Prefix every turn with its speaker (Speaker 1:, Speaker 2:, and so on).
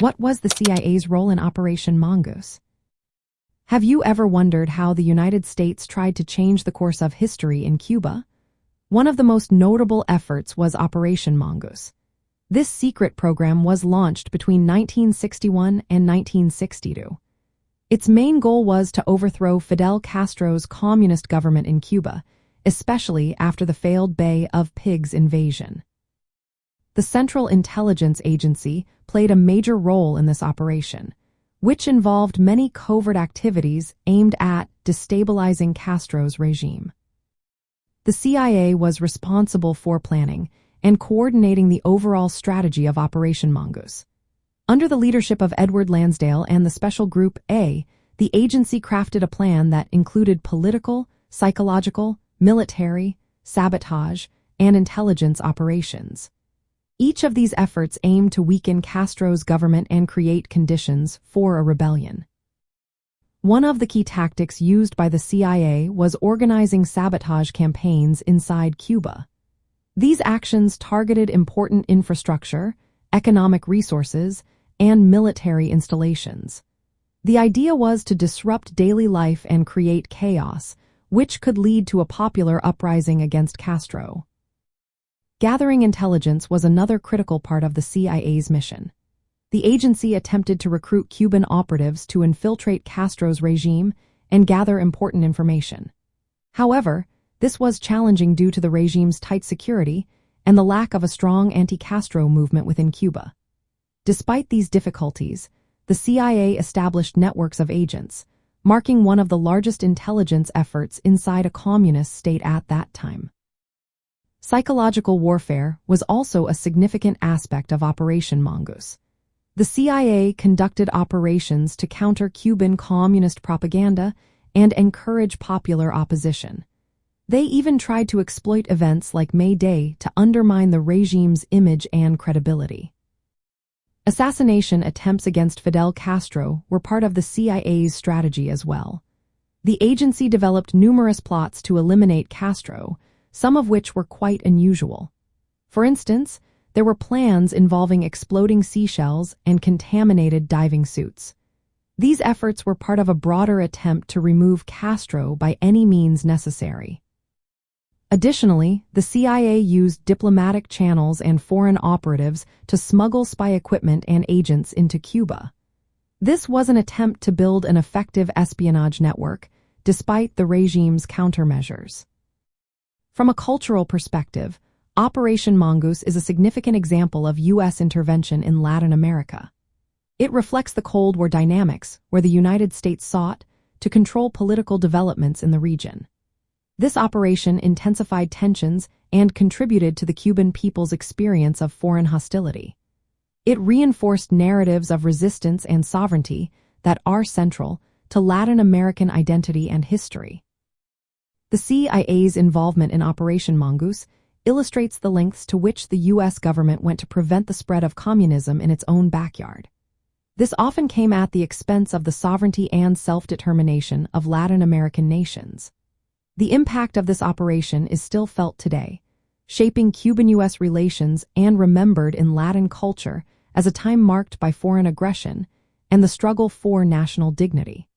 Speaker 1: What was the CIA's role in Operation Mongoose? Have you ever wondered how the United States tried to change the course of history in Cuba? One of the most notable efforts was Operation Mongoose. This secret program was launched between 1961 and 1962. Its main goal was to overthrow Fidel Castro's communist government in Cuba, especially after the failed Bay of Pigs invasion. The Central Intelligence Agency played a major role in this operation, which involved many covert activities aimed at destabilizing Castro's regime. The CIA was responsible for planning and coordinating the overall strategy of Operation Mongoose. Under the leadership of Edward Lansdale and the Special Group A, the agency crafted a plan that included political, psychological, military, sabotage, and intelligence operations. Each of these efforts aimed to weaken Castro's government and create conditions for a rebellion. One of the key tactics used by the CIA was organizing sabotage campaigns inside Cuba. These actions targeted important infrastructure, economic resources, and military installations. The idea was to disrupt daily life and create chaos, which could lead to a popular uprising against Castro. Gathering intelligence was another critical part of the CIA's mission. The agency attempted to recruit Cuban operatives to infiltrate Castro's regime and gather important information. However, this was challenging due to the regime's tight security and the lack of a strong anti-Castro movement within Cuba. Despite these difficulties, the CIA established networks of agents, marking one of the largest intelligence efforts inside a communist state at that time. Psychological warfare was also a significant aspect of Operation Mongoose. The CIA conducted operations to counter Cuban communist propaganda and encourage popular opposition. They even tried to exploit events like May Day to undermine the regime's image and credibility. Assassination attempts against Fidel Castro were part of the CIA's strategy as well. The agency developed numerous plots to eliminate Castro, some of which were quite unusual. For instance, there were plans involving exploding seashells and contaminated diving suits. These efforts were part of a broader attempt to remove Castro by any means necessary. Additionally, the CIA used diplomatic channels and foreign operatives to smuggle spy equipment and agents into Cuba. This was an attempt to build an effective espionage network, despite the regime's countermeasures. From a cultural perspective, Operation Mongoose is a significant example of U.S. intervention in Latin America. It reflects the Cold War dynamics, where the United States sought to control political developments in the region. This operation intensified tensions and contributed to the Cuban people's experience of foreign hostility. It reinforced narratives of resistance and sovereignty that are central to Latin American identity and history. The CIA's involvement in Operation Mongoose illustrates the lengths to which the U.S. government went to prevent the spread of communism in its own backyard. This often came at the expense of the sovereignty and self-determination of Latin American nations. The impact of this operation is still felt today, shaping Cuban-U.S. relations and remembered in Latin culture as a time marked by foreign aggression and the struggle for national dignity.